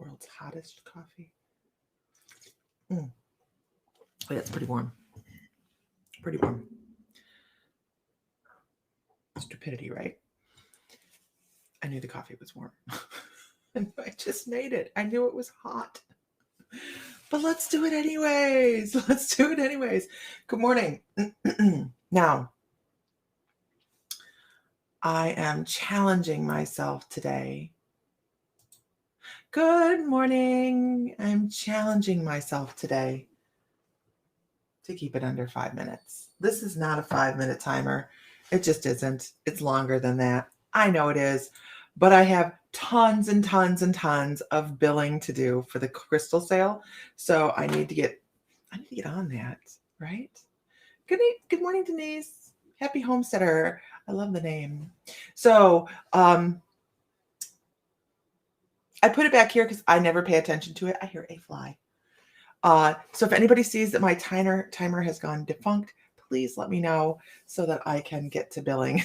World's hottest coffee. Oh, yeah, it's pretty warm. Pretty warm. Stupidity, right? I knew the coffee was warm. And I just made it. I knew it was hot. But let's do it anyways. Let's do it anyways. Good morning. Now, I am challenging myself today. Good morning. I'm challenging myself today to keep it under 5 minutes. This is not a 5-minute timer. It just isn't. It's longer than that. I know it is, but I have tons and tons and tons of billing to do for the crystal sale. So I need to get on that, right? Good morning, Denise. Happy homesteader. I love the name. So I put it back here because I never pay attention to it. I hear a fly. So if anybody sees that my timer has gone defunct, please let me know so that I can get to billing.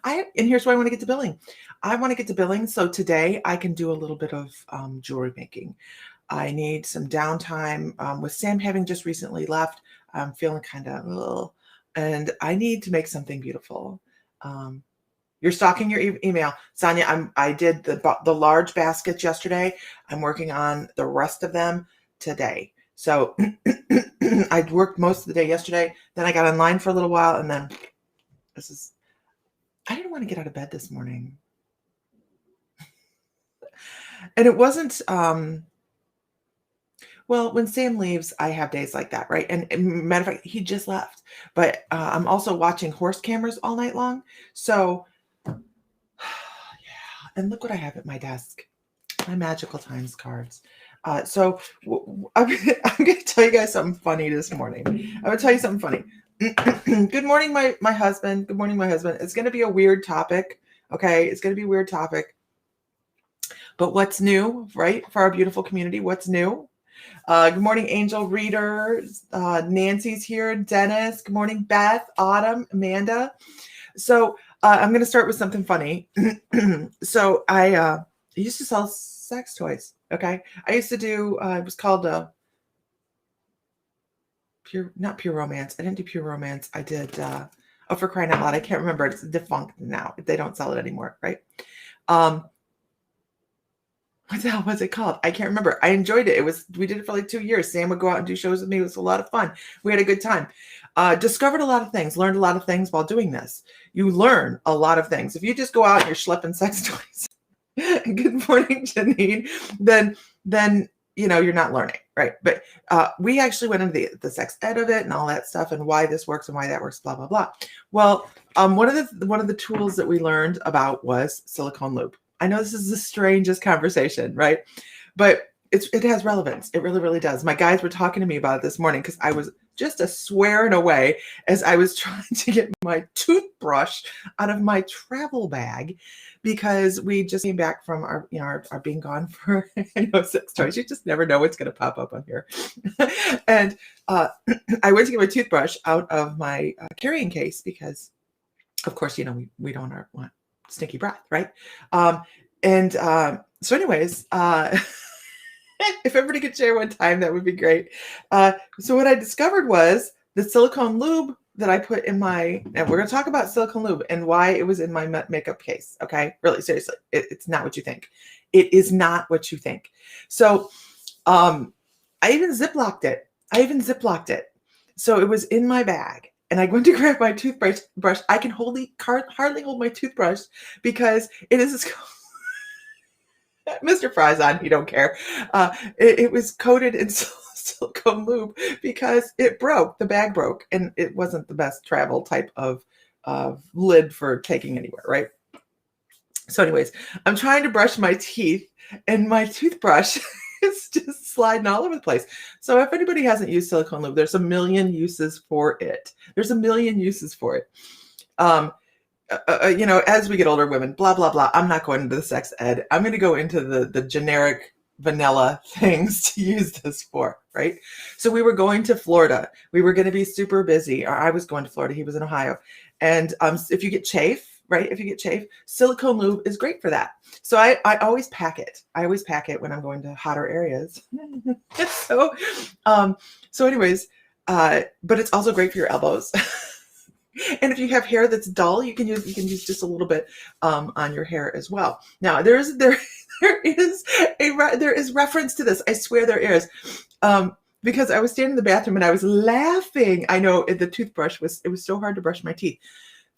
And here's why I want to get to billing. I want to get to billing so today I can do a little bit of jewelry making. I need some downtime. With Sam having just recently left, I'm feeling kind of, and I need to make something beautiful. You're stalking your email, Sonia. I did the large baskets yesterday. I'm working on the rest of them today. So I worked most of the day yesterday. Then I got online for a little while, and then I didn't want to get out of bed this morning. And it wasn't, well, when Sam leaves, I have days like that, right? And matter of fact, he just left. But I'm also watching horse cameras all night long. So, yeah. And look what I have at my desk. My magical times cards. So I'm going to tell you guys something funny this morning. I'm going to tell you something funny. Good morning, my husband. Good morning, my husband. It's going to be a weird topic. Okay. It's going to be a weird topic. But what's new, right? For our beautiful community, what's new? Good morning, Angel Reader. Nancy's here. Dennis. Good morning, Beth, Autumn, Amanda. So I'm going to start with something funny. So I used to sell sex toys. Okay. I used to do, it was called not Pure Romance. I didn't do Pure Romance. I did, for crying out loud. I can't remember. It's defunct now. They don't sell it anymore. Right. What the hell was it called? I can't remember. I enjoyed it. We did it for like 2 years. Sam would go out and do shows with me. It was a lot of fun. We had a good time. Discovered a lot of things, learned a lot of things while doing this. You learn a lot of things. If you just go out and you're schlepping sex toys, good morning, Janine, then, you're not learning. Right. But we actually went into the sex ed of it and all that stuff and why this works and why that works, blah, blah, blah. Well, one of the tools that we learned about was silicone lube. I know this is the strangest conversation, right? But it has relevance. It really, really does. My guys were talking to me about it this morning because I was just swearing away as I was trying to get my toothbrush out of my travel bag because we just came back from our being gone for 6 toys. You just never know what's going to pop up on here. And I went to get my toothbrush out of my carrying case because, of course, we don't want stinky breath, right? So anyways, if everybody could share one time, that would be great. So what I discovered was the silicone lube that I put in and we're going to talk about silicone lube and why it was in my makeup case. Okay. Really, seriously. It's not what you think. It is not what you think. So, I even Ziplocked it. So it was in my bag. And I went to grab my toothbrush. I can hardly hold my toothbrush because it is Mr. Fry's on. He don't care. It was coated in silicone lube because it broke. The bag broke, and it wasn't the best travel type of lid for taking anywhere, right? So, anyways, I'm trying to brush my teeth, and my toothbrush is just sliding all over the place. So if anybody hasn't used silicone lube, there's a million uses for it. As we get older, women, blah, blah, blah. I'm not going into the sex ed. I'm going to go into the generic vanilla things to use this for, right? So we were going to Florida. We were going to be super busy. Or I was going to Florida. He was in Ohio. And if you get chafe, right? If you get chafe, silicone lube is great for that. So I always pack it. I always pack it when I'm going to hotter areas. so, so anyways, but it's also great for your elbows. And if you have hair that's dull, you can use just a little bit on your hair as well. Now there is reference to this. I swear there is. Because I was standing in the bathroom and I was laughing. I know the toothbrush it was so hard to brush my teeth.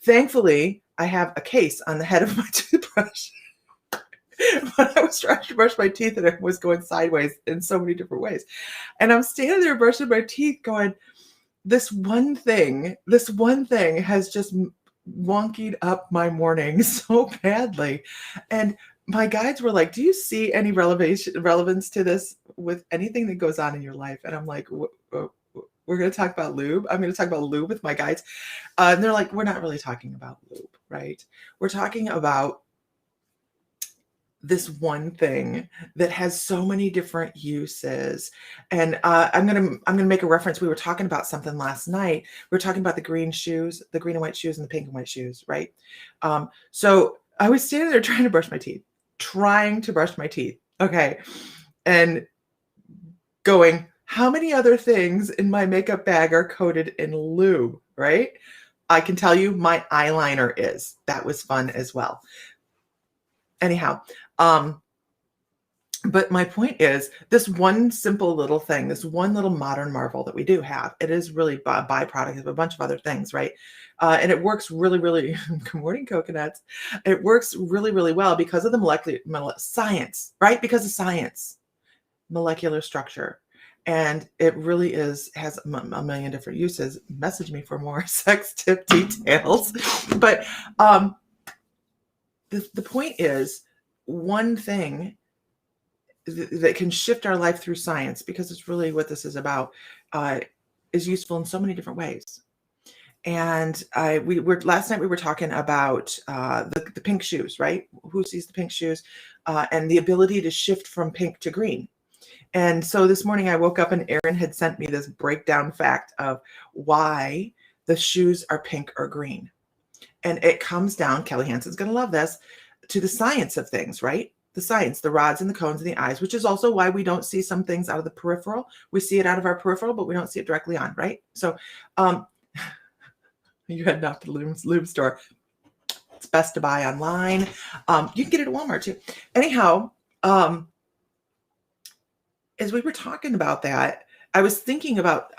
Thankfully, I have a case on the head of my toothbrush. But I was trying to brush my teeth and it was going sideways in so many different ways. And I'm standing there brushing my teeth going, this one thing has just wonkied up my morning so badly. And my guides were like, do you see any relevance to this with anything that goes on in your life? And I'm like, we're going to talk about lube. I'm going to talk about lube with my guides. And they're like, we're not really talking about lube, right? We're talking about this one thing that has so many different uses. And I'm gonna make a reference. We were talking about something last night. We were talking about the green shoes, the green and white shoes and the pink and white shoes, right? So I was standing there trying to brush my teeth, okay, and going, how many other things in my makeup bag are coated in lube, right? I can tell you my eyeliner is. That was fun as well. Anyhow, but my point is this one simple little thing, this one little modern marvel that we do have, it is really a byproduct of a bunch of other things, right? And it works really, really, good morning, coconuts. It works really, really well because of the molecular science, right? Because of science, molecular structure. And it really has a million different uses. Message me for more sex tip details. But the point is, one thing that can shift our life through science, because it's really what this is about, is useful in so many different ways. And last night we were talking about the pink shoes, right? Who sees the pink shoes? And the ability to shift from pink to green. And so this morning I woke up and Erin had sent me this breakdown fact of why the shoes are pink or green. And it comes down, Kelly Hansen's going to love this, to the science of things, right? The science, the rods and the cones in the eyes, which is also why we don't see some things out of the peripheral. We see it out of our peripheral, but we don't see it directly on, right? So you head off to the lube store. It's best to buy online. You can get it at Walmart too. Anyhow, as we were talking about that, I was thinking about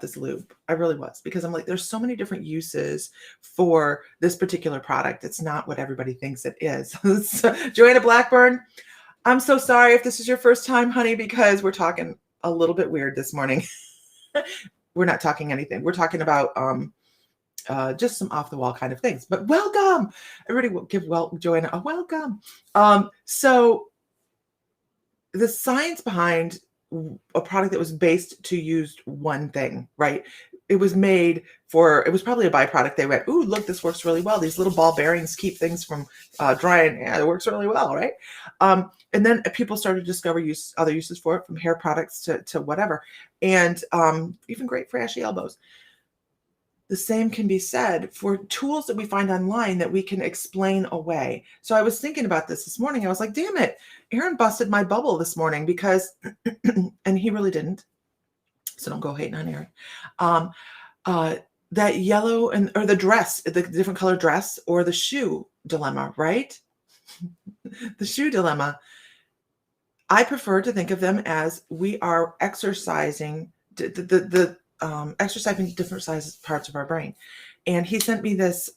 this lube. I really was, because I'm like, there's so many different uses for this particular product. It's not what everybody thinks it is. So, Joanna Blackburn, I'm so sorry if this is your first time, honey, because we're talking a little bit weird this morning. We're not talking anything. We're talking about just some off the wall kind of things. But welcome, everybody. Will give Joanna a welcome. So the science behind a product that was based to use one thing, right? It was made it was probably a byproduct. They went, ooh, look, this works really well. These little ball bearings keep things from drying. Yeah, it works really well, right? And then people started to discover other uses for it, from hair products to whatever. And even great for ashy elbows. The same can be said for tools that we find online that we can explain away. So I was thinking about this morning. I was like, damn it, Aaron busted my bubble this morning because, and he really didn't. So don't go hating on Aaron. That yellow or the dress, the different color dress, or the shoe dilemma, right? The shoe dilemma. I prefer to think of them as we are exercising exercising different sizes parts of our brain. And he sent me this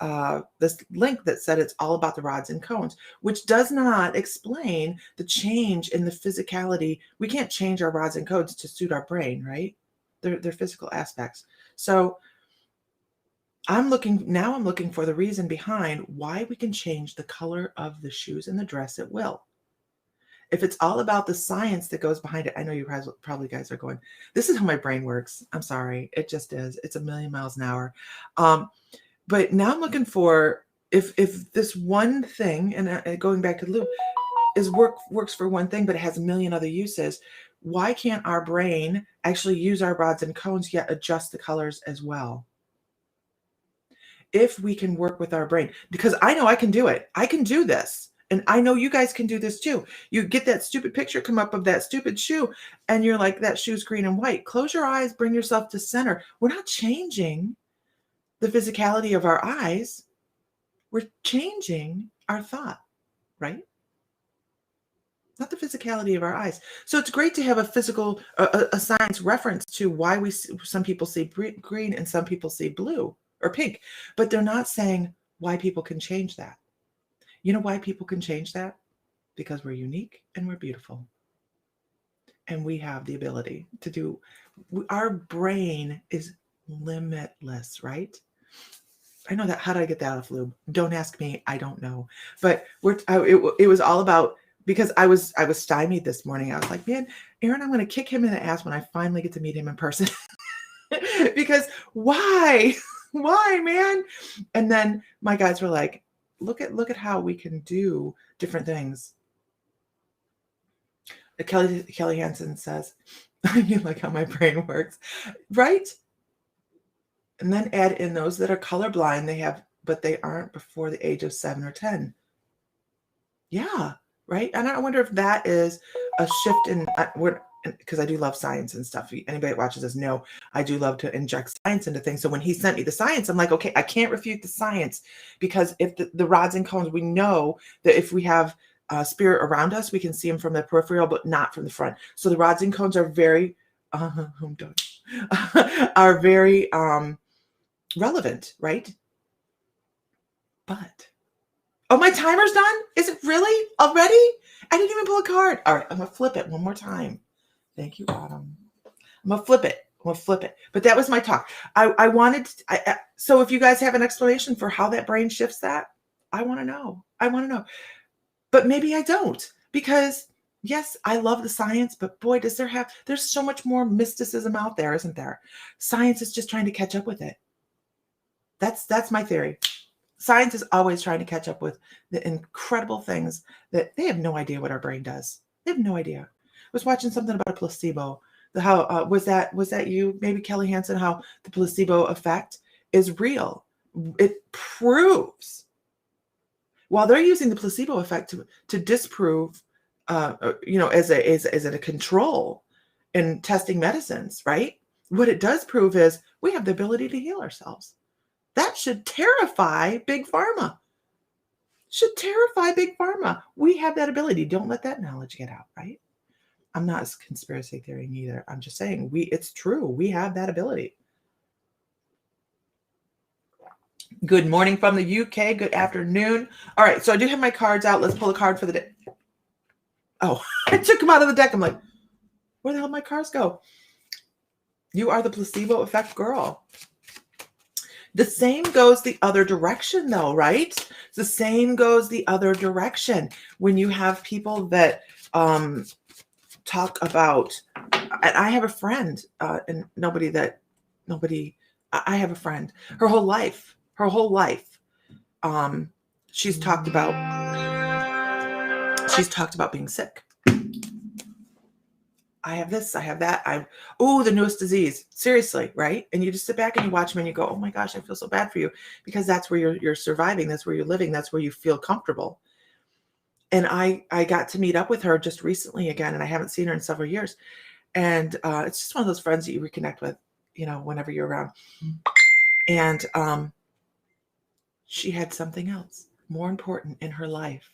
link that said it's all about the rods and cones, which does not explain the change in the physicality. We can't change our rods and cones to suit our brain, right? They're physical aspects. So I'm looking for the reason behind why we can change the color of the shoes and the dress at will. If it's all about the science that goes behind it, I know you guys are going, this is how my brain works. I'm sorry. It just is. It's a million miles an hour. But now I'm looking for if this one thing, and going back to the loop, works for one thing, but it has a million other uses. Why can't our brain actually use our rods and cones yet adjust the colors as well? if we can work with our brain, because I know I can do it. I can do this. And I know you guys can do this too. You get that stupid picture come up of that stupid shoe and you're like, that shoe's green and white. Close your eyes, bring yourself to center. We're not changing the physicality of our eyes. We're changing our thought, right? Not the physicality of our eyes. So it's great to have a physical, a science reference to why some people see green and some people see blue or pink, but they're not saying why people can change that. You know why people can change that? Because we're unique and we're beautiful. And we have the ability to do, our brain is limitless, right? I know that. How did I get that off lube? Don't ask me. I don't know. But it was all about, because I was stymied this morning. I was like, man, Aaron, I'm going to kick him in the ass when I finally get to meet him in person. Because why? Why, man? And then my guys were like, look at how we can do different things. Kelly Hansen says, you like how my brain works, right? And then add in those that are colorblind, but they aren't before the age of 7 or 10. Yeah, right. And I wonder if that is a shift in because I do love science and stuff. Anybody that watches this know I do love to inject science into things. So when he sent me the science, I'm like, okay, I can't refute the science, because if the rods and cones, we know that if we have spirit around us, we can see them from the peripheral, but not from the front. So the rods and cones are very, I'm done, are very relevant, right? But, oh, my timer's done? Is it really already? I didn't even pull a card. All right, I'm going to flip it one more time. Thank you, Autumn. I'm going to flip it. But that was my talk. I wanted, so if you guys have an explanation for how that brain shifts that, I want to know. But maybe I don't, because yes, I love the science, but boy, there's so much more mysticism out there, isn't there? Science is just trying to catch up with it. That's my theory. Science is always trying to catch up with the incredible things that they have no idea what our brain does. They have no idea. I was watching something about a placebo. How was that you? Maybe Kelly Hansen, how the placebo effect is real. It proves, while they're using the placebo effect to disprove, as a control in testing medicines, right? What it does prove is we have the ability to heal ourselves. That should terrify Big Pharma. We have that ability. Don't let that knowledge get out, right? I'm not a conspiracy theory either. I'm just saying it's true. We have that ability. Good morning from the UK. Good afternoon. All right, so I do have my cards out. Let's pull a card for the day. Oh, I took them out of the deck. I'm like, where the hell did my cards go? You are the placebo effect girl. The same goes the other direction, though, right? The same goes the other direction. When you have people that talk about, and I have a friend, and I have a friend, her whole life, she's talked about being sick. I have this, I have that. The newest disease. Seriously, right? And you just sit back and you watch them and you go, oh my gosh, I feel so bad for you, because that's where you're surviving. That's where you're living. That's where you feel comfortable. And I got to meet up with her just recently again, and I haven't seen her in several years. And it's just one of those friends that you reconnect with, whenever you're around. And she had something else more important in her life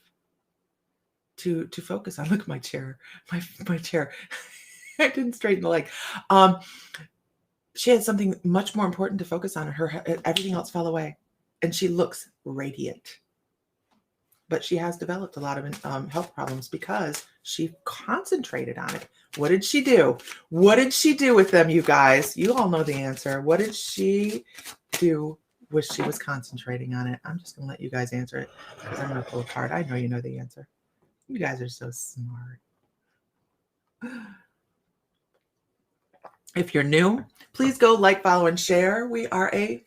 to focus on. Look at my chair, my chair. I didn't straighten the leg. She had something much more important to focus on. Everything else fell away, and she looks radiant. But she has developed a lot of health problems because she concentrated on it. What did she do? What did she do with them, you guys? You all know the answer. What did she do when she was concentrating on it? I'm just going to let you guys answer it, because I'm going to pull a card. I know you know the answer. You guys are so smart. If you're new, please go like, follow, and share. We are I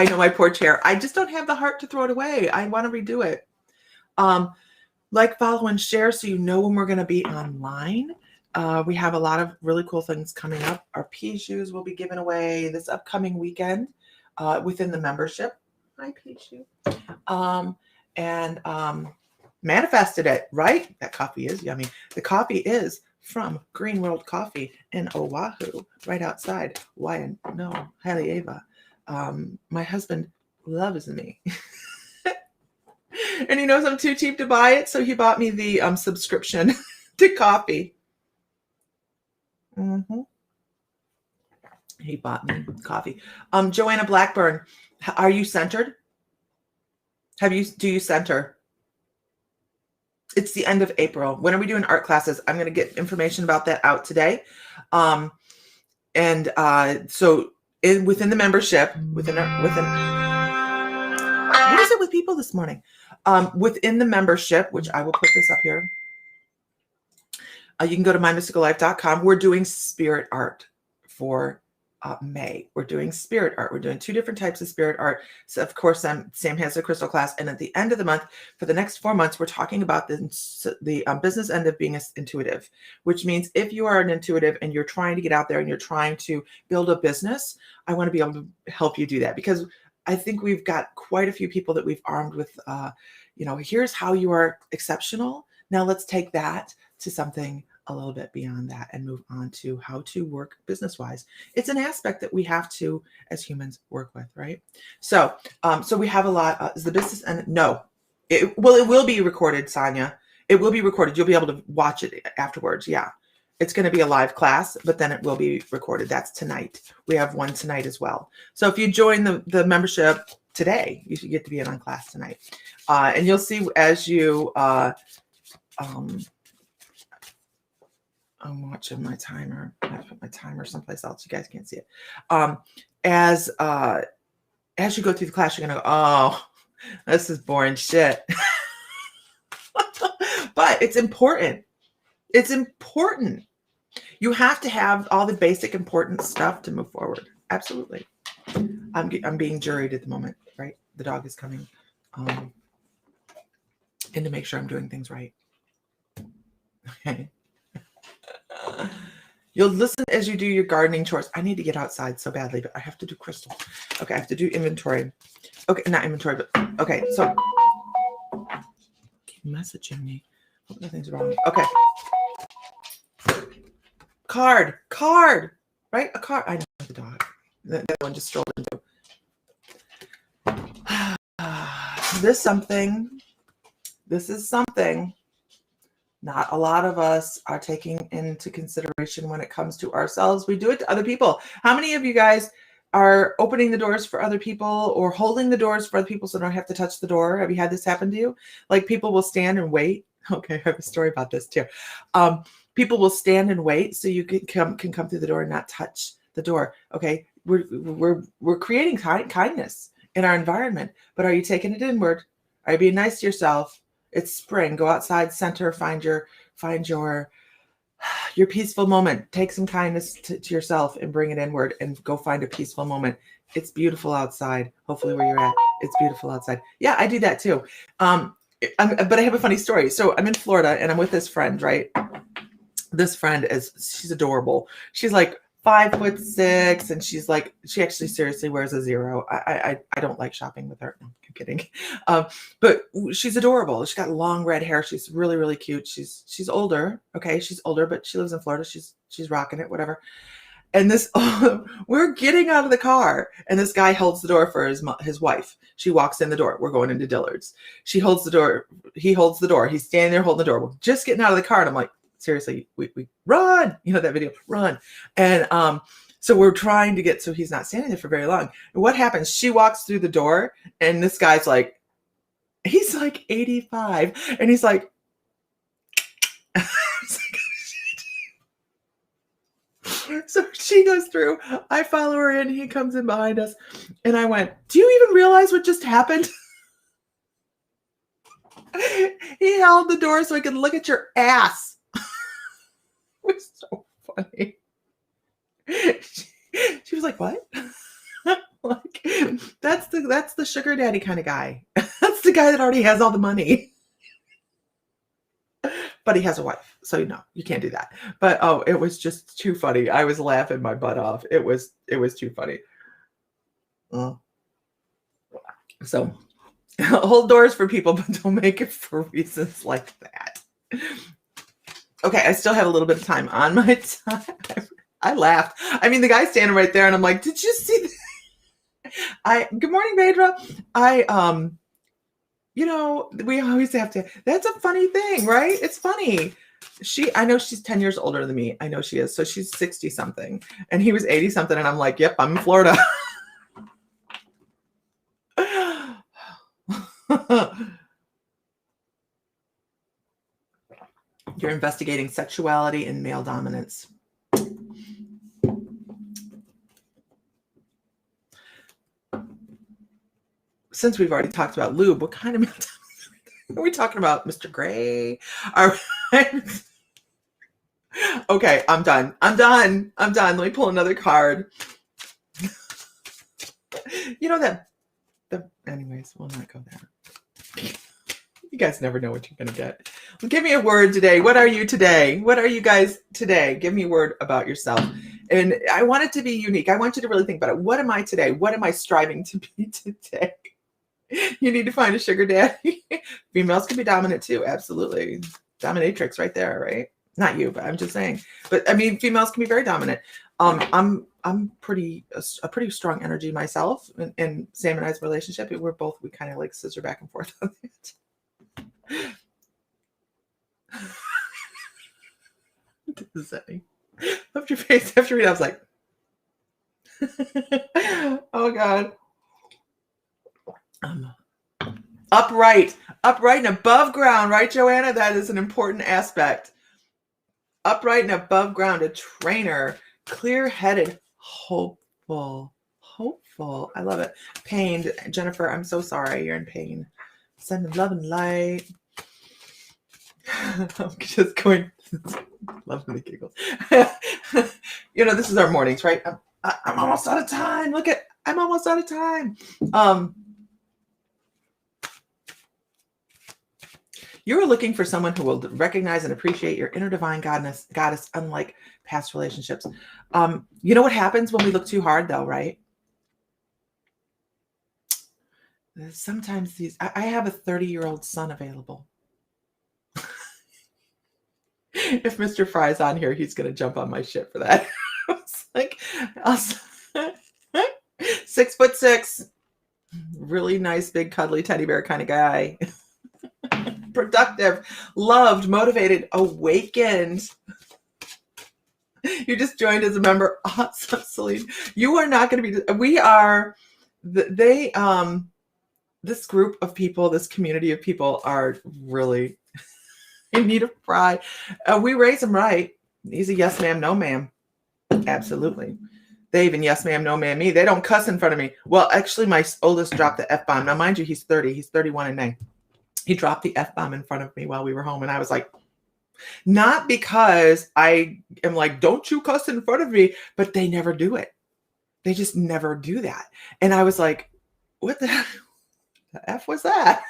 know, my poor chair. I just don't have the heart to throw it away. I want to redo it. Like, follow, and share so you know when we're going to be online. We have a lot of really cool things coming up. Our pea shoes will be given away this upcoming weekend. within the membership. Hi, Peachy. And manifested it, right? That coffee is yummy. The coffee is from Green World Coffee in Oahu, right outside. Why? No, Haile Eva. My husband loves me. And he knows I'm too cheap to buy it, so he bought me the subscription to coffee. He bought me coffee. Joanna Blackburn, are you centered? Do you center? It's the end of April. When are we doing art classes? I'm going to get information about that out today. So within the membership, what is it with people this morning? Within the membership, which I will put this up here. You can go to mymysticallife.com. We're doing spirit art for May. We're doing spirit art. We're doing 2 different types of spirit art. So of course, Sam has a crystal class. And at the end of the month, for the next 4 months, we're talking about the business end of being intuitive, which means if you are an intuitive and you're trying to get out there and you're trying to build a business, I want to be able to help you do that, because I think we've got quite a few people that we've armed with, here's how you are exceptional. Now let's take that to something a little bit beyond that and move on to how to work business-wise. It's an aspect that we have to, as humans, work with, right? So we have a lot. Is the business and no, it will be recorded, Sonia. It will be recorded. You'll be able to watch it afterwards. Yeah, it's going to be a live class, but then it will be recorded. That's tonight. We have one tonight as well. So if you join the membership today, you should get to be in on class tonight, and you'll see as you. I'm watching my timer. I put my timer someplace else. You guys can't see it. As you go through the class, you're gonna go, oh, this is boring shit. But it's important. It's important. You have to have all the basic important stuff to move forward. Absolutely. I'm being juried at the moment, right? The dog is coming in to make sure I'm doing things right. Okay. You'll listen as you do your gardening chores. I need to get outside so badly, but I have to do crystal. Okay, I have to do inventory. Okay, not inventory, but okay. So keep messaging me. Hope nothing's wrong. Okay. Card, right? A card. I know the dog. That one just strolled into. This is something. Not a lot of us are taking into consideration when it comes to ourselves. We do it to other people. How many of you guys are opening the doors for other people or holding the doors for other people so they don't have to touch the door? Have you had this happen to you? Like people will stand and wait. Okay, I have a story about this too. People will stand and wait so you can come through the door and not touch the door. Okay, we're creating kindness in our environment, but are you taking it inward? Are you being nice to yourself? It's spring. Go outside, center, find your peaceful moment. Take some kindness to yourself and bring it inward and go find a peaceful moment. It's beautiful outside. Hopefully where you're at, it's beautiful outside. Yeah, I do that too. But I have a funny story. So I'm in Florida and I'm with this friend, right? This friend she's adorable. She's like 5'6", and she actually seriously wears a 0. I don't like shopping with her. No, I'm kidding. But she's adorable. She's got long red hair. She's really, really cute. She's older. Okay. She's older, but she lives in Florida. She's rocking it, whatever. And we're getting out of the car and this guy holds the door for his wife. She walks in the door. We're going into Dillard's. She holds the door. He holds the door. He's standing there holding the door. We're just getting out of the car. And I'm like, seriously, we run, that video, run. And so we're trying to so he's not standing there for very long. And what happens? She walks through the door and this guy's he's like 85. And he's like, so she goes through, I follow her in, he comes in behind us. And I went, do you even realize what just happened? He held the door so he could look at your ass. It was so funny. She was like, what? That's the sugar daddy kind of guy. That's the guy that already has all the money. But he has a wife. So no, you can't do that. But it was just too funny. I was laughing my butt off. It was too funny. So hold doors for people, but don't make it for reasons like that. Okay, I still have a little bit of time on my time. I laughed. I mean, the guy's standing right there, and I'm like, "Did you see that?" Good morning, Vedra. We always have to. That's a funny thing, right? It's funny. I know she's 10 years older than me. I know she is. So she's 60 something, and he was 80 something, and I'm like, "Yep, I'm in Florida." You're investigating sexuality and male dominance. Since we've already talked about lube, what kind of male dominance are we talking about? Mr. Gray? Okay, I'm done. Let me pull another card. Anyways, we'll not go there. You guys never know what you're going to get. Give me a word today. What are you today? What are you guys today? Give me a word about yourself. And I want it to be unique. I want you to really think about it. What am I today? What am I striving to be today? You need to find a sugar daddy. Females can be dominant too. Absolutely. Dominatrix right there, right? Not you, but I'm just saying. But I mean, females can be very dominant. I'm a pretty strong energy myself. In Sam and I's relationship, we kind of like scissor back and forth on it. What does that mean? Left your face after reading. I was like, oh God. Upright and above ground, right, Joanna? That is an important aspect. Upright and above ground, a trainer, clear-headed, hopeful. I love it. Pained. Jennifer, I'm so sorry you're in pain. Sending love and light. I'm just going. Loving the giggles. This is our mornings, right? I'm almost out of time. I'm almost out of time. You're looking for someone who will recognize and appreciate your inner divine goddess, unlike past relationships. You know what happens when we look too hard, though, right? Sometimes I have a 30-year-old son available. If Mr. Fry's on here, he's going to jump on my shit for that. It's like, 6'6", really nice, big, cuddly teddy bear kind of guy. Productive, loved, motivated, awakened. You just joined as a member. Awesome, Celine. You are not going to be. We are. This group of people, this community of people, are really in need of pride. We raise him right. He's a yes, ma'am, no, ma'am. Absolutely. They even yes, ma'am, no, ma'am, me. They don't cuss in front of me. Well, actually, my oldest dropped the F-bomb. Now, mind you, he's 30. He's 31 in May. He dropped the F-bomb in front of me while we were home. And I was like, not because I am like, don't you cuss in front of me, but they never do it. They just never do that. And I was like, what the F was that?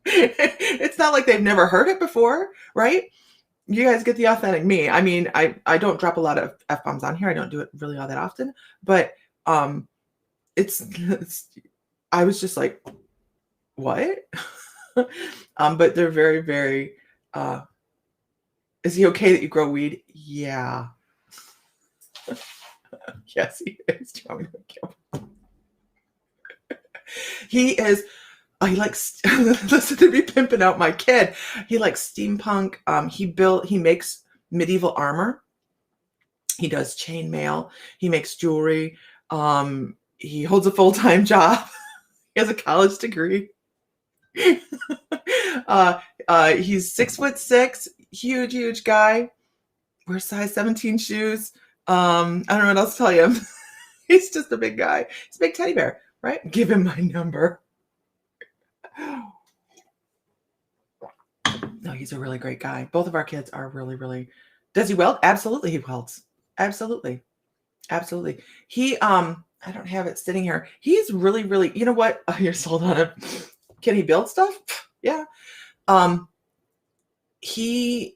It's not like they've never heard it before, right? You guys get the authentic me. I mean, I don't drop a lot of F-bombs on here. I don't do it really all that often, but it's I was just like, what? But they're very, very, is he okay that you grow weed? Yeah. Yes, he is. He is, he likes, listen to me pimping out my kid. He likes steampunk. He makes medieval armor. He does chainmail. He makes jewelry. He holds a full-time job. He has a college degree. He's 6'6", huge guy. Wears size 17 shoes. I don't know what else to tell you. He's just a big guy. He's a big teddy bear, right? Give him my number. No, he's a really great guy. Both of our kids are really, really. Does he weld? Absolutely, he welds. Absolutely. He, I don't have it sitting here. He's really, really. You know what? Oh, you're sold on him. Can he build stuff? Yeah. He's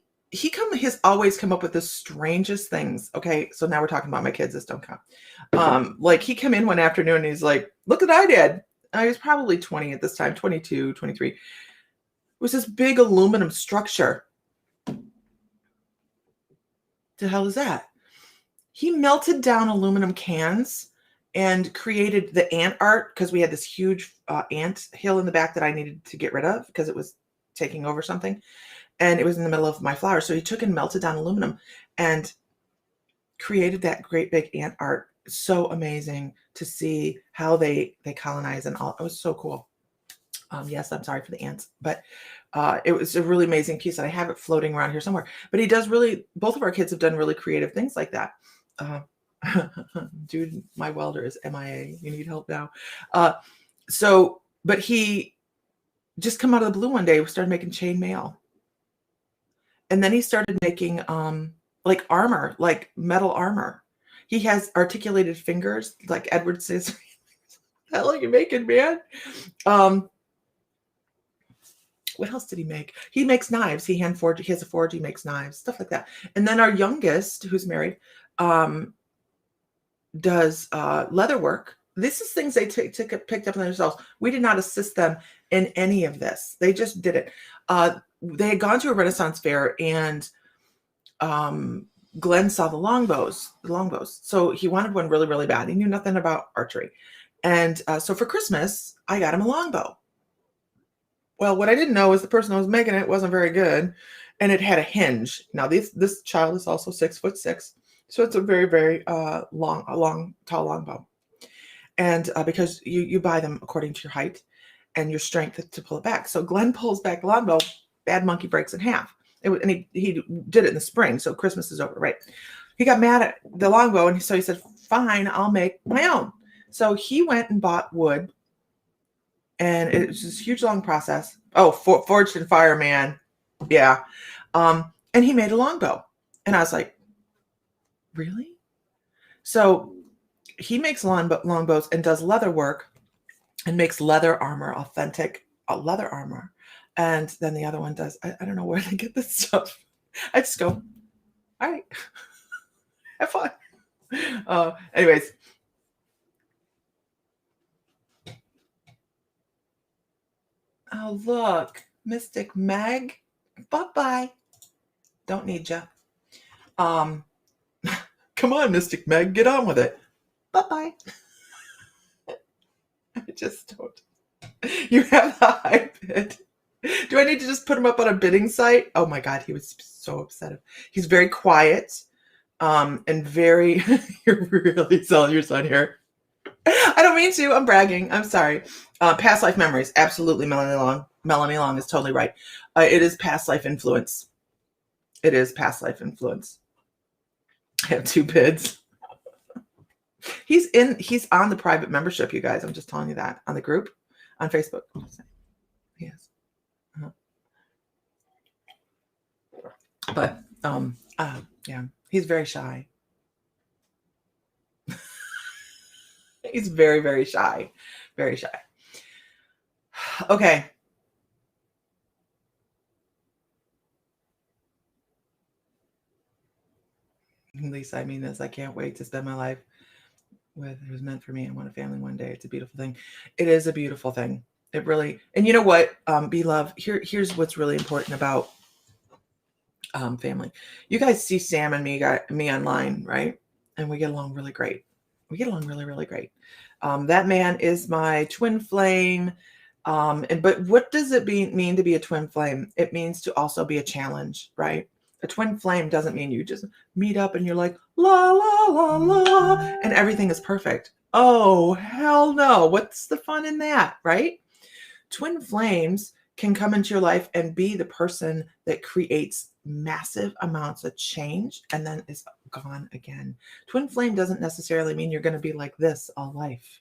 always come up with the strangest things. Okay, so now we're talking about my kids. This don't count. Like he came in one afternoon and he's like, "Look what I did." I was probably 20 at this time, 22, 23. It was this big aluminum structure. The hell is that? He melted down aluminum cans and created the ant art because we had this huge ant hill in the back that I needed to get rid of because it was taking over something. And it was in the middle of my flowers. So he took and melted down aluminum and created that great big ant art. So amazing to see how they colonize and all. It was so cool. Yes, I'm sorry for the ants, but it was a really amazing piece, and I have it floating around here somewhere. But he does really, both of our kids have done really creative things like that. Dude, my welder is MIA. You need help now. But he just come out of the blue one day, we started making chain mail. And then he started making like armor, like metal armor. He has articulated fingers, like Edward says. What the hell are you making, man? What else did he make? He makes knives. He has a forge. He makes knives, stuff like that. And then our youngest, who's married, does leather work. This is things they picked up on themselves. We did not assist them in any of this. They just did it. They had gone to a Renaissance fair, and Glenn saw the longbows. So he wanted one really, really bad. He knew nothing about archery. And so for Christmas, I got him a longbow. Well, what I didn't know is the person who was making it wasn't very good, and it had a hinge. Now, this child is also 6'6", so it's a very, very tall longbow. And because you buy them according to your height and your strength to pull it back. So Glenn pulls back the longbow, bad monkey breaks in half. And he did it in the spring, so Christmas is over, right? He got mad at the longbow, and so he said, fine, I'll make my own. So he went and bought wood, and it was this huge, long process. Oh, forged in fire, man. Yeah. And he made a longbow. And I was like, really? So he makes longbows and does leather work and makes leather armor, authentic leather armor. And then the other one does, I don't know where they get this stuff. I just go, all right, have fun. Anyways. Oh, look, Mystic Meg. Bye-bye. Don't need you. Come on, Mystic Meg, get on with it. Bye-bye. I just don't. You have the high bid. Do I need to just put him up on a bidding site? Oh my God, he was so upset. He's very quiet, and very, you're really selling your son here. I don't mean to, I'm bragging. I'm sorry. Past life memories. Absolutely, Melanie Long. Melanie Long is totally right. It is past life influence. It is past life influence. I have 2 bids. He's on the private membership, you guys. I'm just telling you that, on the group on Facebook. Yes. But yeah, he's very shy. He's very, very shy. Very shy. Okay. Lisa, I mean this. I can't wait to spend my life with who's meant for me. I want a family one day. It's a beautiful thing. It is a beautiful thing. It really, and you know what, Be-Love, here's what's really important about family. You guys see Sam and me online, right? And we get along really great. We get along really, really great. That man is my twin flame. But what does it mean to be a twin flame? It means to also be a challenge, right? A twin flame doesn't mean you just meet up and you're like, la, la, la, la, and everything is perfect. Oh, hell no. What's the fun in that, right? Twin flames can come into your life and be the person that creates massive amounts of change and then is gone again. Twin flame doesn't necessarily mean you're going to be like this all life.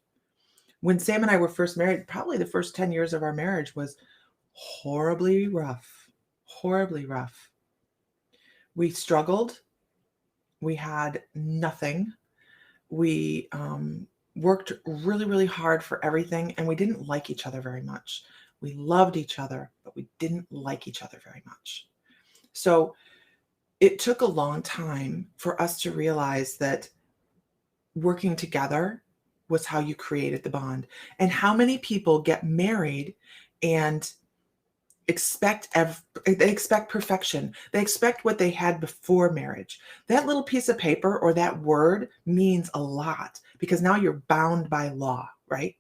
When Sam and I were first married, probably the first 10 years of our marriage was horribly rough, horribly rough. We struggled. We had nothing. We worked really, really hard for everything, and we didn't like each other very much. We loved each other, but we didn't like each other very much. So it took a long time for us to realize that working together was how you created the bond. And how many people get married and they expect perfection. They expect what they had before marriage. That little piece of paper or that word means a lot because now you're bound by law, right?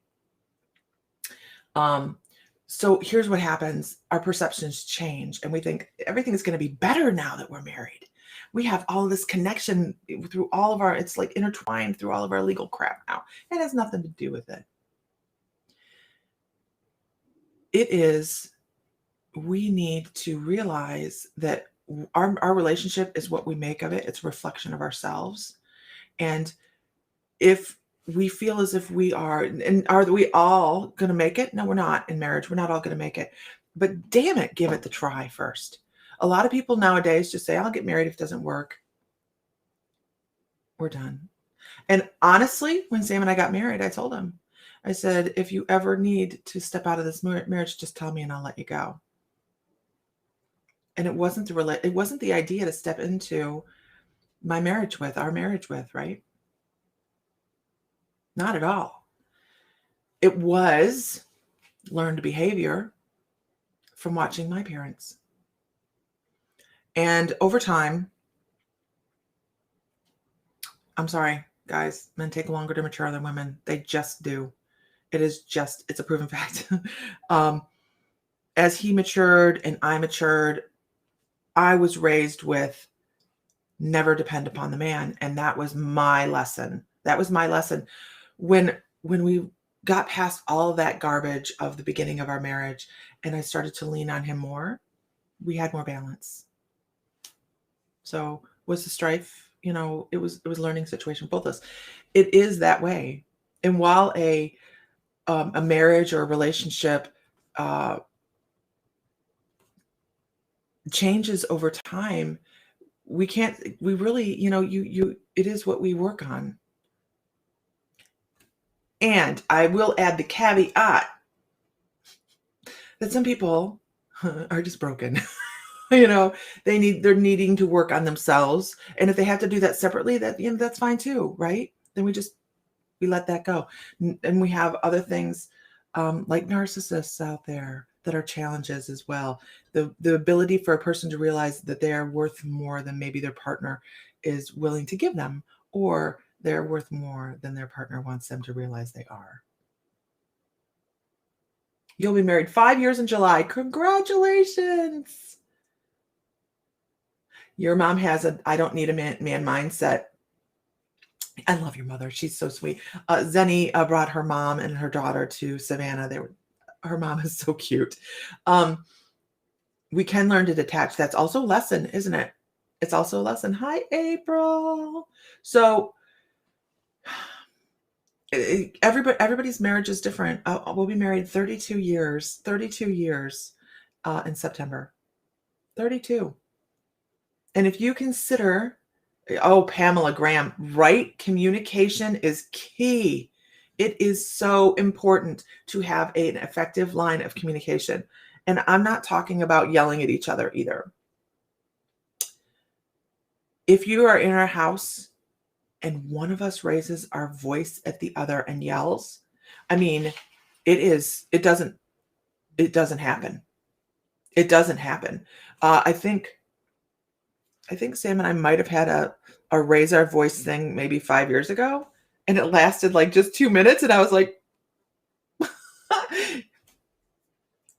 So here's what happens. Our perceptions change and we think everything is going to be better now that we're married. We have all of this connection through all of it's like intertwined through all of our legal crap now. It has nothing to do with it. We need to realize that our relationship is what we make of it. It's a reflection of ourselves. And if we feel as if we are, and are we all going to make it? No, we're not in marriage. We're not all going to make it. But damn it, give it the try first. A lot of people nowadays just say, I'll get married if it doesn't work. We're done. And honestly, when Sam and I got married, I told him, I said, if you ever need to step out of this marriage, just tell me and I'll let you go. And it wasn't the idea to step into our marriage with, right? Not at all. It was learned behavior from watching my parents. And over time, I'm sorry, guys, men take longer to mature than women. They just do. It's a proven fact. As he matured and I matured, I was raised with never depend upon the man. And that was my lesson. When we got past all of that garbage of the beginning of our marriage and I started to lean on him more, we had more balance. So was the strife, it was a learning situation for both of us. It is that way. And while a marriage or a relationship changes over time, it is what we work on. And I will add the caveat that some people are just broken. They're needing to work on themselves. And if they have to do that separately, that's fine too, right? Then we let that go. And we have other things like narcissists out there that are challenges as well. The ability for a person to realize that they are worth more than maybe their partner is willing to give them, or they're worth more than their partner wants them to realize they are. You'll be married 5 years in July. Congratulations. Your mom has I don't need a man mindset. I love your mother. She's so sweet. Zenny brought her mom and her daughter to Savannah. Her mom is so cute. We can learn to detach. That's also a lesson, isn't it? It's also a lesson. Hi, April. So everybody's marriage is different. We'll be married 32 years in September. 32. And if you consider, Pamela Graham, right? Communication is key. It is so important to have an effective line of communication. And I'm not talking about yelling at each other either. If you are in our house and one of us raises our voice at the other and yells, it doesn't happen. It doesn't happen. I think Sam and I might have had a raise our voice thing maybe 5 years ago, and it lasted like just 2 minutes. And I was like,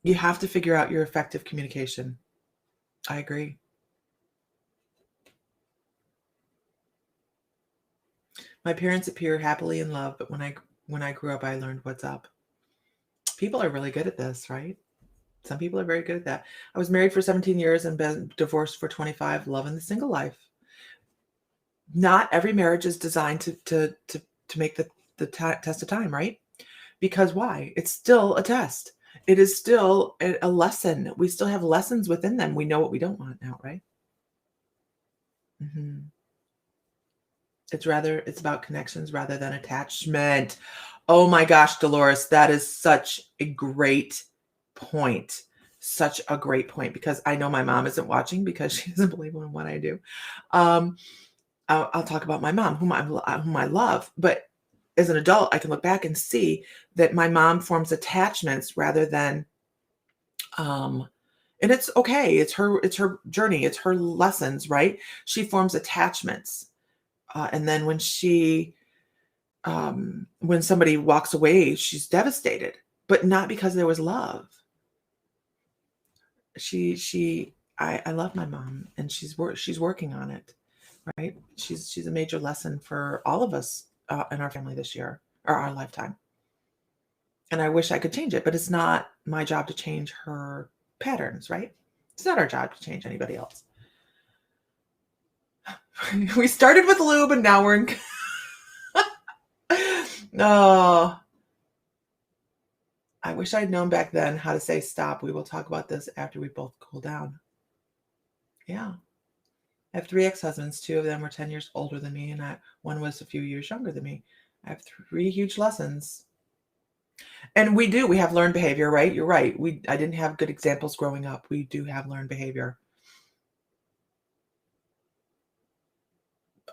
you have to figure out your effective communication. I agree. My parents appear happily in love, but when I grew up, I learned what's up. People are really good at this, right? Some people are very good at that. I was married for 17 years and been divorced for 25, loving the single life. Not every marriage is designed to make the test of time, right? Because why? It's still a test. It is still a lesson. We still have lessons within them. We know what we don't want now, right? Mm-hmm. It's about connections rather than attachment. Oh my gosh, Dolores, that is such a great point. Such a great point, because I know my mom isn't watching because she doesn't believe in what I do. I'll talk about my mom, whom I love, but as an adult, I can look back and see that my mom forms attachments rather than, and it's okay. It's her journey. It's her lessons, right? She forms attachments. And then when somebody walks away, she's devastated, but not because there was love. I love my mom, and she's working on it, right? She's a major lesson for all of us in our family this year or our lifetime. And I wish I could change it, but it's not my job to change her patterns, right? It's not our job to change anybody else. We started with lube, and now we're in. No. I wish I'd known back then how to say stop. We will talk about this after we both cool down. Yeah. I have 3 ex-husbands. 2 of them were 10 years older than me, and one was a few years younger than me. I have 3 huge lessons. And we have learned behavior, right? You're right. I didn't have good examples growing up. We do have learned behavior.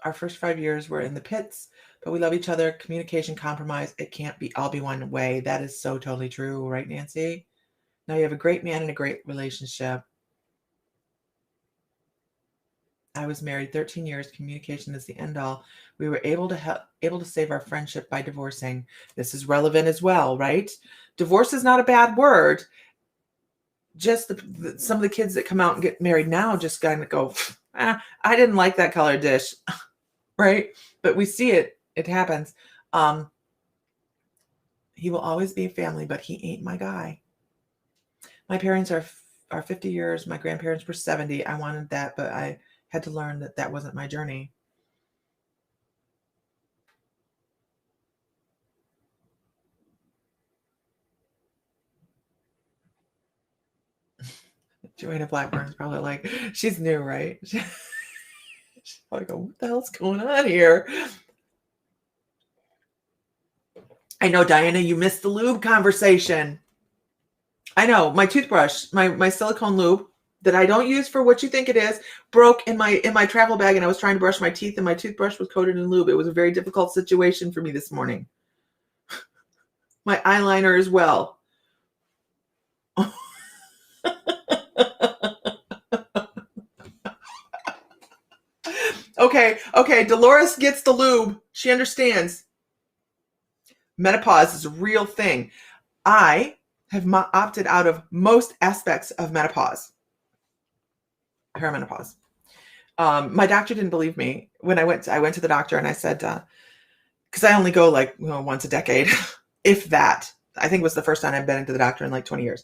Our first 5 years were in the pits, but we love each other. Communication, compromise. It can't be all be one way. That is so totally true, right, Nancy? Now you have a great man and a great relationship. I was married 13 years. Communication is the end all. We were able to save our friendship by divorcing. This is relevant as well, right? Divorce is not a bad word. Just some of the kids that come out and get married now just kind of go, I didn't like that color dish, right? But we see it. It happens. He will always be family, but he ain't my guy. My parents are 50 years. My grandparents were 70. I wanted that, but I had to learn that wasn't my journey. Joanna Blackburn's probably like, she's new, right? She's probably going, what the hell's going on here? I know, Diana, you missed the lube conversation. I know, my toothbrush, my silicone lube that I don't use for what you think it is, broke in my travel bag, and I was trying to brush my teeth, and my toothbrush was coated in lube. It was a very difficult situation for me this morning. My eyeliner as well. Okay, Dolores gets the lube. She understands. Menopause is a real thing. I have opted out of most aspects of menopause. Perimenopause. My doctor didn't believe me when I went to the doctor, and I said, because I only go like once a decade, if that. I think it was the first time I've been into the doctor in like 20 years.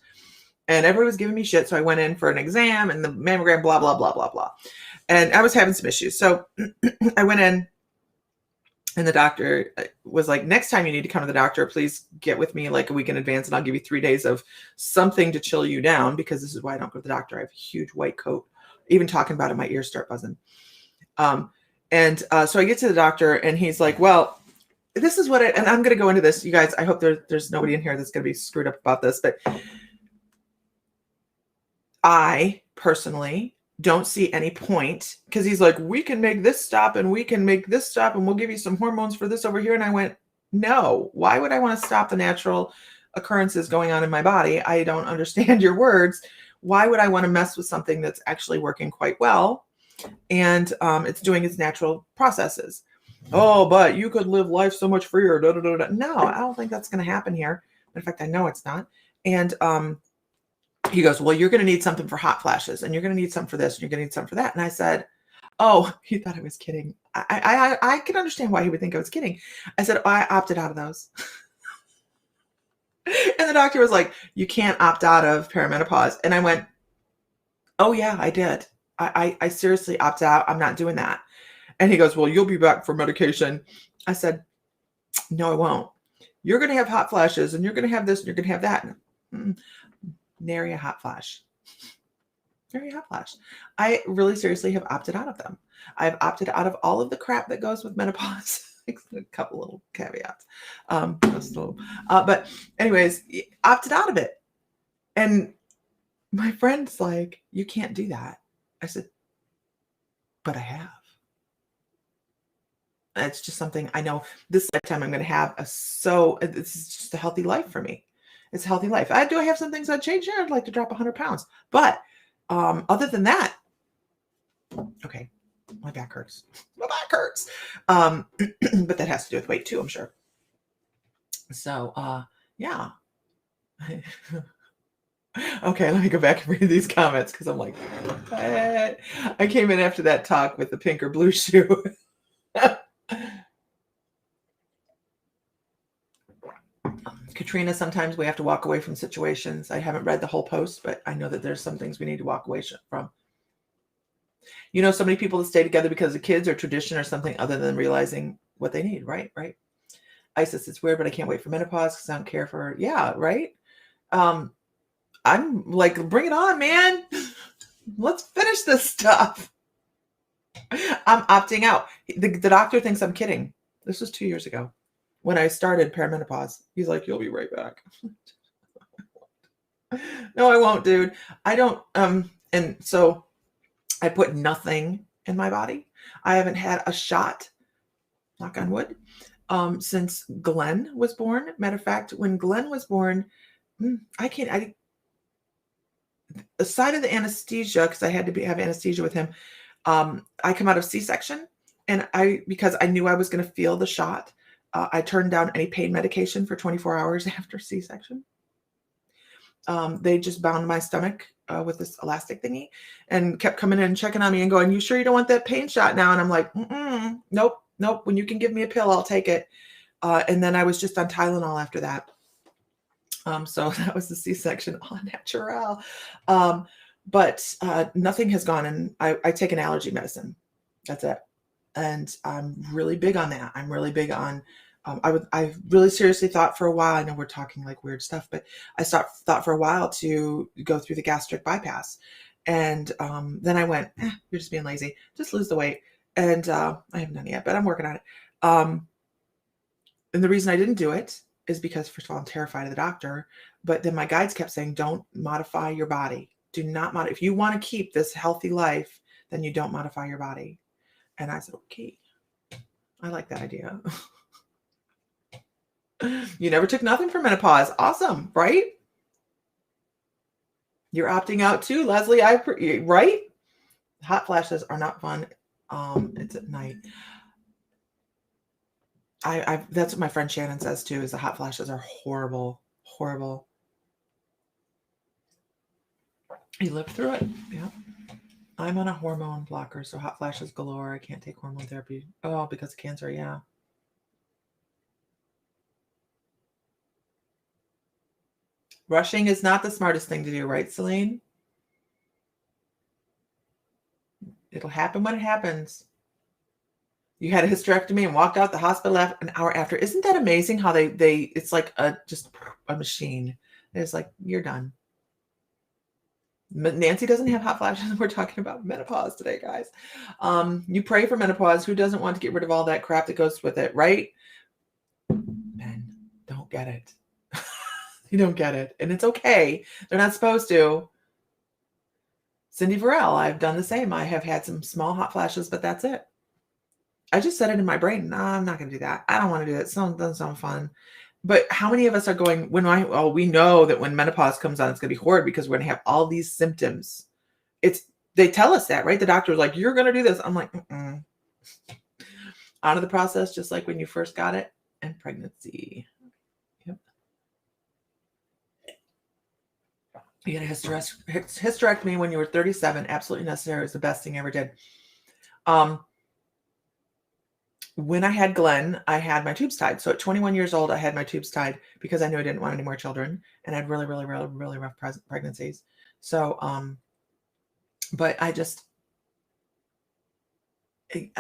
And everybody was giving me shit. So I went in for an exam and the mammogram, blah, blah, blah, blah, blah. And I was having some issues. So I went in, and the doctor was like, next time you need to come to the doctor, please get with me like a week in advance, and I'll give you 3 days of something to chill you down, because this is why I don't go to the doctor. I have a huge white coat. Even talking about it, my ears start buzzing. So I get to the doctor, and he's like, well, this is and I'm going to go into this. You guys, I hope there's nobody in here that's going to be screwed up about this, but I personally don't see any point, because he's like, we can make this stop, and we can make this stop, and we'll give you some hormones for this over here. And I went, no, why would I want to stop the natural occurrences going on in my body? I don't understand your words. Why would I want to mess with something that's actually working quite well, and it's doing its natural processes? Oh, but you could live life so much freer. Da, da, da, da. No, I don't think that's going to happen here. In fact, I know it's not. And he goes, well, you're going to need something for hot flashes, and you're going to need something for this, and you're going to need something for that. And I said, oh, he thought I was kidding. I can understand why he would think I was kidding. I said, I opted out of those. And the doctor was like, you can't opt out of perimenopause. And I went, oh yeah, I did. I seriously opted out. I'm not doing that. And he goes, well, you'll be back for medication. I said, no, I won't. You're going to have hot flashes, and you're going to have this, and you're going to have that. Nary a hot flash. Nary a hot flash. I really seriously have opted out of them. I've opted out of all of the crap that goes with menopause. A couple little caveats. But anyways, opted out of it. And my friend's like, you can't do that. I said, but I have. It's just something I know this lifetime I'm going to have this is just a healthy life for me. It's a healthy life. I have some things I'd change. Yeah, I'd like to drop 100 pounds. But other than that, okay, my back hurts. My back hurts. But that has to do with weight too, I'm sure. So, yeah. Okay, let me go back and read these comments because I'm like, what? I came in after that talk with the pink or blue shoe. Katrina, sometimes we have to walk away from situations. I haven't read the whole post, but I know that there's some things we need to walk away from. You know, so many people that stay together because of kids or tradition or something other than realizing what they need, right? Right. Isis, it's weird, but I can't wait for menopause because I don't care for, yeah, right? I'm like, bring it on, man. Let's finish this stuff. I'm opting out. The doctor thinks I'm kidding. This was 2 years ago when I started perimenopause. He's like, you'll be right back. No, I won't, dude. I don't. And so I put nothing in my body. I haven't had a shot, knock on wood, since Glenn was born. Matter of fact, when Glenn was born, aside of the anesthesia, because I had to have anesthesia with him, I come out of C-section, and because I knew I was going to feel the shot, I turned down any pain medication for 24 hours after C-section. They just bound my stomach with this elastic thingy and kept coming in and checking on me and going, you sure you don't want that pain shot now? And I'm like, nope. When you can give me a pill, I'll take it. And then I was just on Tylenol after that. So that was the C-section, all natural. But nothing has gone, and I take an allergy medicine. That's it. And I'm really big on that. I'm really big on, I really seriously thought for a while, I know we're talking like weird stuff, but I thought for a while to go through the gastric bypass. And then I went, you're just being lazy, just lose the weight. And I haven't done it yet, but I'm working on it. And the reason I didn't do it is because, first of all, I'm terrified of the doctor. But then my guides kept saying, don't modify your body. Do not modify. If you want to keep this healthy life, then you don't modify your body. And I said, okay, I like that idea. You never took nothing for menopause. Awesome, right? You're opting out too, Leslie. Right? Hot flashes are not fun. It's at night. That's what my friend Shannon says too, is the hot flashes are horrible, horrible. You lived through it. Yeah. I'm on a hormone blocker, so hot flashes galore. I can't take hormone therapy. Oh, because of cancer. Yeah. Rushing is not the smartest thing to do, right, Celine? It'll happen when it happens. You had a hysterectomy and walked out the hospital an hour after. Isn't that amazing how it's like just a machine. It's like, you're done. Nancy doesn't have hot flashes. We're talking about menopause today, guys. You pray for menopause. Who doesn't want to get rid of all that crap that goes with it, right? Men don't get it. You don't get it. And it's okay. They're not supposed to. Cindy Varell, I've done the same. I have had some small hot flashes, but that's it. I just said it in my brain. No, I'm not going to do that. I don't want to do that. It doesn't sound fun. But how many of us are going, we know that when menopause comes on, it's going to be horrid because we're going to have all these symptoms. They tell us that, right? The doctor's like, you're going to do this. I'm like, out of the process, just like when you first got it, and pregnancy. Yep. You had a hysterectomy when you were 37. Absolutely necessary. It was the best thing I ever did. When I had Glenn, I had my tubes tied. So at 21 years old, I had my tubes tied because I knew I didn't want any more children, and I had really, really, really, really rough pregnancies. So, but I just no,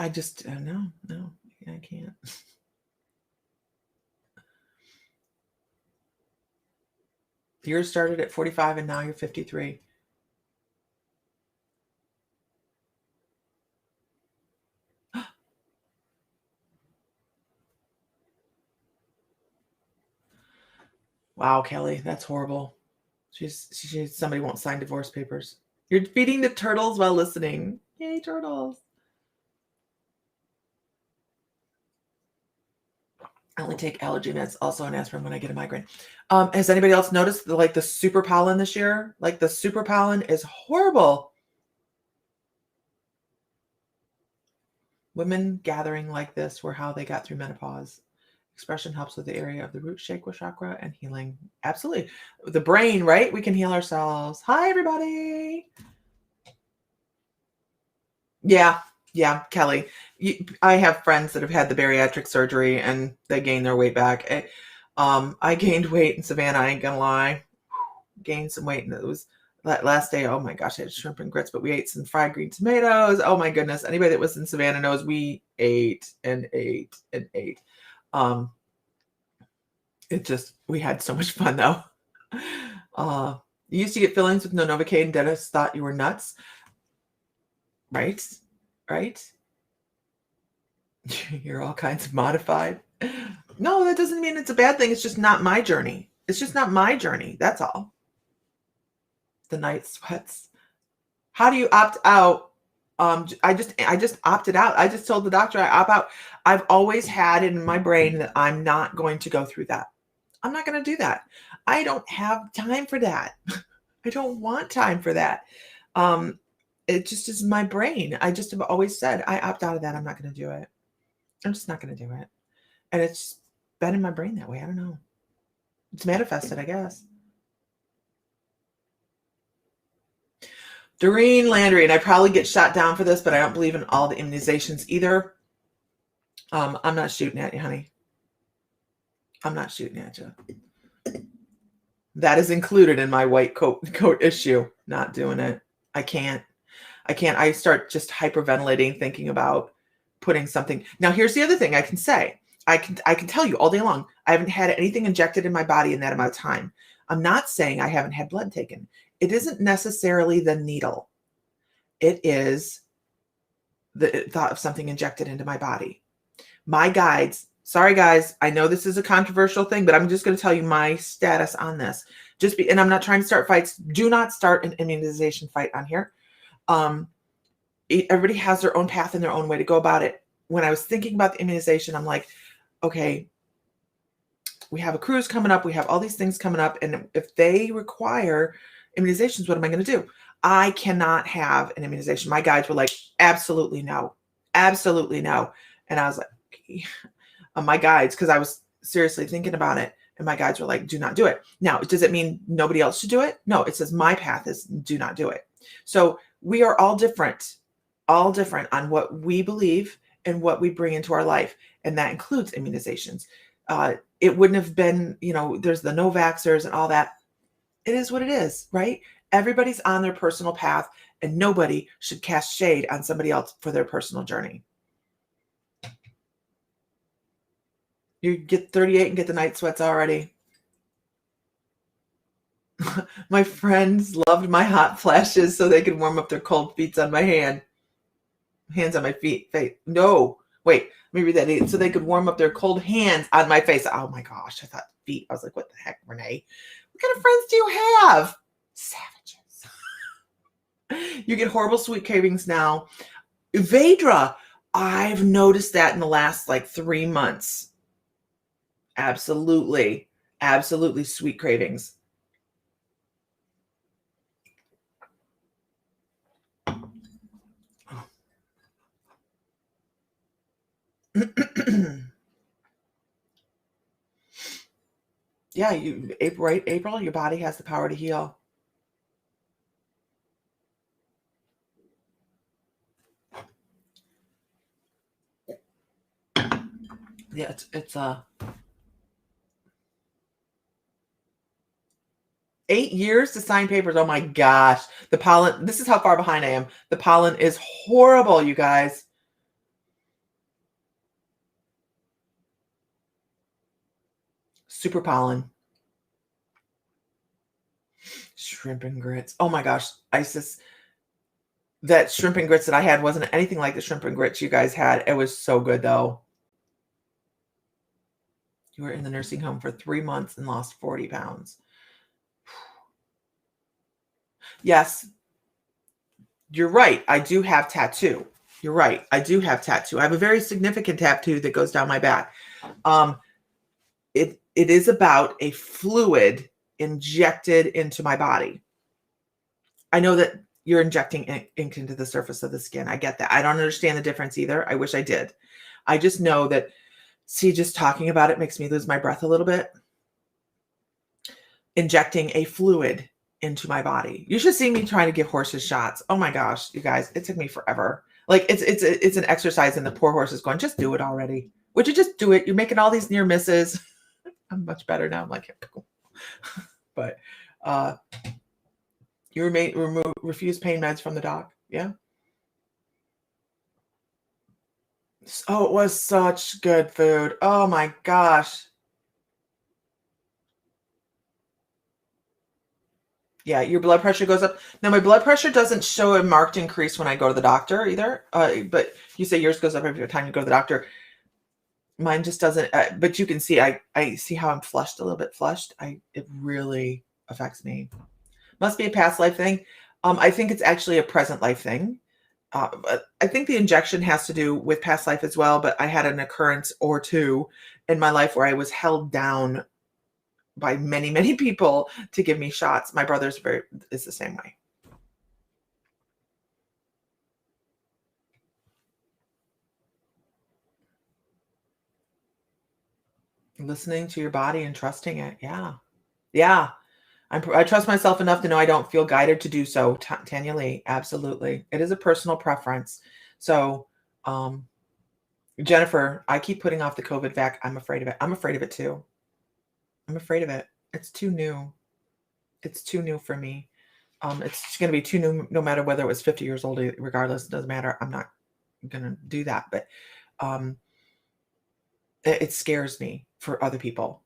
I can't. Yours started at 45 and now you're 53. Wow, Kelly, that's horrible. Somebody won't sign divorce papers. You're feeding the turtles while listening. Yay, turtles. I only take allergy meds, also an aspirin when I get a migraine. Has anybody else noticed the super pollen this year? Like the super pollen is horrible. Women gathering like this were how they got through menopause. Expression helps with the area of the root chakra and healing. Absolutely. The brain, right? We can heal ourselves. Hi, everybody. Yeah, Kelly. I have friends that have had the bariatric surgery and they gained their weight back. I gained weight in Savannah. I ain't gonna lie. Gained some weight, and it was that last day. Oh my gosh, I had shrimp and grits, but we ate some fried green tomatoes. Oh my goodness. Anybody that was in Savannah knows we ate and ate and ate. We had so much fun though. You used to get fillings with no Novocaine, and dentists thought you were nuts. Right? You're all kinds of modified. No, that doesn't mean it's a bad thing. It's just not my journey. That's all. The night sweats. How do you opt out? I just opted out. I just told the doctor I opt out. I've always had it in my brain that I'm not going to go through that. I'm not going to do that. I don't have time for that. I don't want time for that. It just is my brain. I just have always said, I opt out of that. I'm not going to do it. I'm just not going to do it. And it's been in my brain that way. I don't know. It's manifested, I guess. Doreen Landry, and I probably get shot down for this, but I don't believe in all the immunizations either. I'm not shooting at you, honey. I'm not shooting at you. That is included in my white coat issue. Not doing it. I can't. I start just hyperventilating, thinking about putting something. Now, here's the other thing I can say. I can tell you all day long, I haven't had anything injected in my body in that amount of time. I'm not saying I haven't had blood taken. It isn't necessarily the needle. It is the thought of something injected into my body. My guides, sorry guys, I know this is a controversial thing, but I'm just going to tell you my status on this. And I'm not trying to start fights. Do not start an immunization fight on here. Everybody has their own path and their own way to go about it. When I was thinking about the immunization, I'm like, okay, we have a cruise coming up. We have all these things coming up. And if they require immunizations, what am I going to do? I cannot have an immunization. My guides were like, absolutely no. Absolutely no. And I was like, okay. My guides, because I was seriously thinking about it. And my guides were like, do not do it. Now, does it mean nobody else should do it? No, it says my path is do not do it. So we are all different on what we believe and what we bring into our life. And that includes immunizations. It wouldn't have been, there's the no vaxxers and all that. It is what it is, right? Everybody's on their personal path and nobody should cast shade on somebody else for their personal journey. You get 38 and get the night sweats already. My friends loved my hot flashes so they could warm up their cold feet on my hands on my feet. No, wait, let me read that again. So they could warm up their cold hands on my face. Oh my gosh, I thought feet. I was like, what the heck, Renee? What kind of friends do you have? Savages. You get horrible sweet cravings now. Vedra, I've noticed that in the last 3 months. Absolutely sweet cravings. Yeah, April, your body has the power to heal. Yeah, it's 8 years to sign papers. Oh my gosh. The pollen, this is how far behind I am. The pollen is horrible, you guys. Super pollen. Shrimp and grits. Oh my gosh, Isis. That shrimp and grits that I had wasn't anything like the shrimp and grits you guys had. It was so good though. You were in the nursing home for 3 months and lost 40 pounds. Yes, you're right. I do have tattoo. You're right. I do have tattoo. I have a very significant tattoo that goes down my back. It is about a fluid injected into my body. I know that you're injecting ink into the surface of the skin. I get that. I don't understand the difference either. I wish I did. I just know that, see, just talking about it makes me lose my breath a little bit. Injecting a fluid into my body. You should see me trying to give horses shots. Oh my gosh, you guys, it took me forever. Like it's an exercise, and the poor horse is going, just do it already. Would you just do it? You're making all these near misses. I'm much better now. I'm like, but you refuse pain meds from the doc. Yeah. Oh, it was such good food. Oh my gosh. Yeah, your blood pressure goes up. Now, my blood pressure doesn't show a marked increase when I go to the doctor either. But you say yours goes up every time you go to the doctor. Mine just doesn't. But you can see, I see how I'm flushed, a little bit flushed. It really affects me. Must be a past life thing. I think it's actually a present life thing. But I think the injection has to do with past life as well. But I had an occurrence or two in my life where I was held down by many, many people to give me shots. My brother's is the same way. Listening to your body and trusting it. Yeah. Yeah. I trust myself enough to know I don't feel guided to do so. Tanya Lee, absolutely. It is a personal preference. So, Jennifer, I keep putting off the COVID vac. I'm afraid of it. I'm afraid of it too. I'm afraid of it. It's too new. It's too new for me. It's going to be too new, no matter whether it was 50 years old, regardless, it doesn't matter. I'm not going to do that. But it scares me for other people.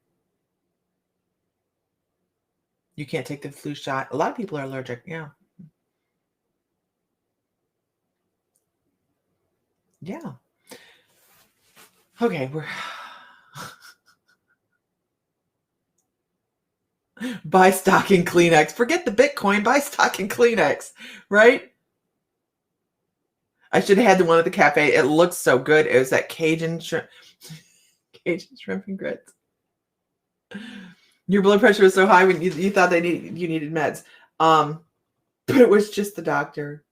You can't take the flu shot. A lot of people are allergic. Yeah. Yeah. Okay. Buy stock in Kleenex. Forget the Bitcoin. Buy stock in Kleenex. Right? I should have had the one at the cafe. It looks so good. It was that Cajun shrimp and grits. Your blood pressure was so high when you thought you needed meds. But it was just the doctor.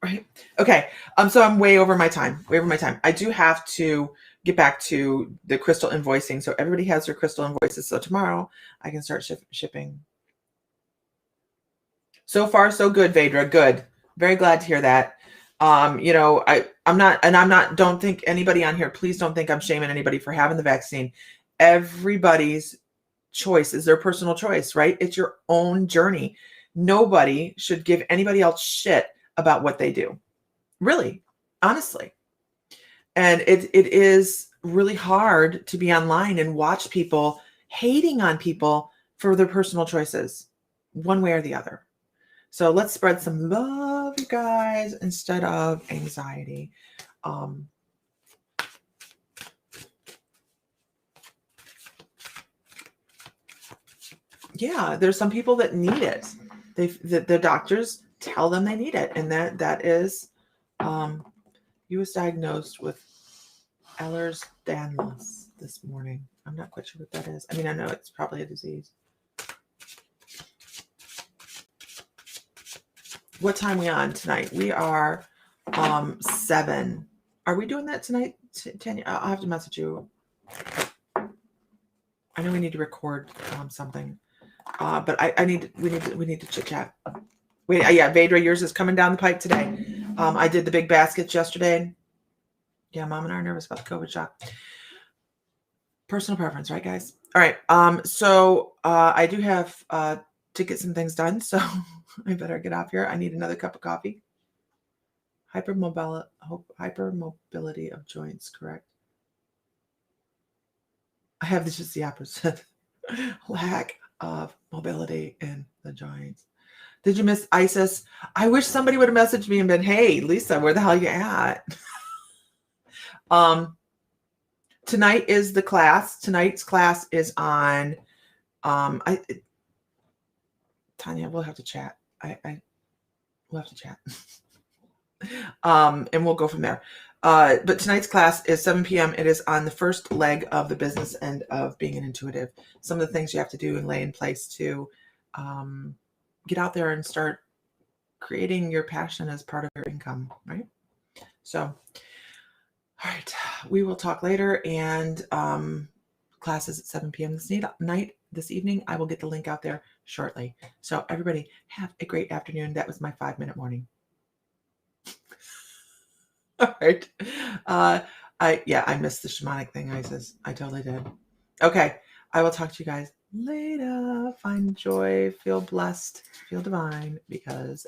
Right. Okay. So I'm way over my time. I do have to get back to the crystal invoicing. So everybody has their crystal invoices. So tomorrow I can start shipping. So far, so good, Vedra. Good. Very glad to hear that. Don't think anybody on here, please don't think I'm shaming anybody for having the vaccine. Everybody's choice is their personal choice, right? It's your own journey. Nobody should give anybody else shit about what they do. Really, honestly. And it is really hard to be online and watch people hating on people for their personal choices, one way or the other. So let's spread some love, you guys, instead of anxiety. Yeah, there's some people that need it. The doctors tell them they need it, and that is, he was diagnosed with Ehlers-Danlos this morning. I'm not quite sure what that is. I mean, I know it's probably a disease. What time are we on tonight? We are 7. Are we doing that tonight, Tanya? I'll have to message you. I know we need to record something, but we need to chit chat. Wait, yeah, Vedra, yours is coming down the pipe today. I did the big baskets yesterday. Yeah, Mom and I are nervous about the COVID shot. Personal preference, right, guys? All right. So I do have to get some things done, so I better get off here. I need another cup of coffee. Hypermobility of joints, correct? I have just the opposite. Lack of mobility in the joints. Did you miss Isis? I wish somebody would have messaged me and been, hey, Lisa, where the hell you at? Tonight is the class. Tonight's class is on, Tanya, we'll have to chat. We'll have to chat. And we'll go from there. But tonight's class is 7 p.m. It is on the first leg of the business end of being an intuitive. Some of the things you have to do and lay in place to get out there and start creating your passion as part of your income, right? So, all right, we will talk later. And class is at 7 p.m. this evening. I will get the link out there shortly. So everybody have a great afternoon. That was my 5-minute warning. All right. I missed the shamanic thing, Isis. I totally did. Okay. I will talk to you guys later. Find joy, feel blessed, feel divine, because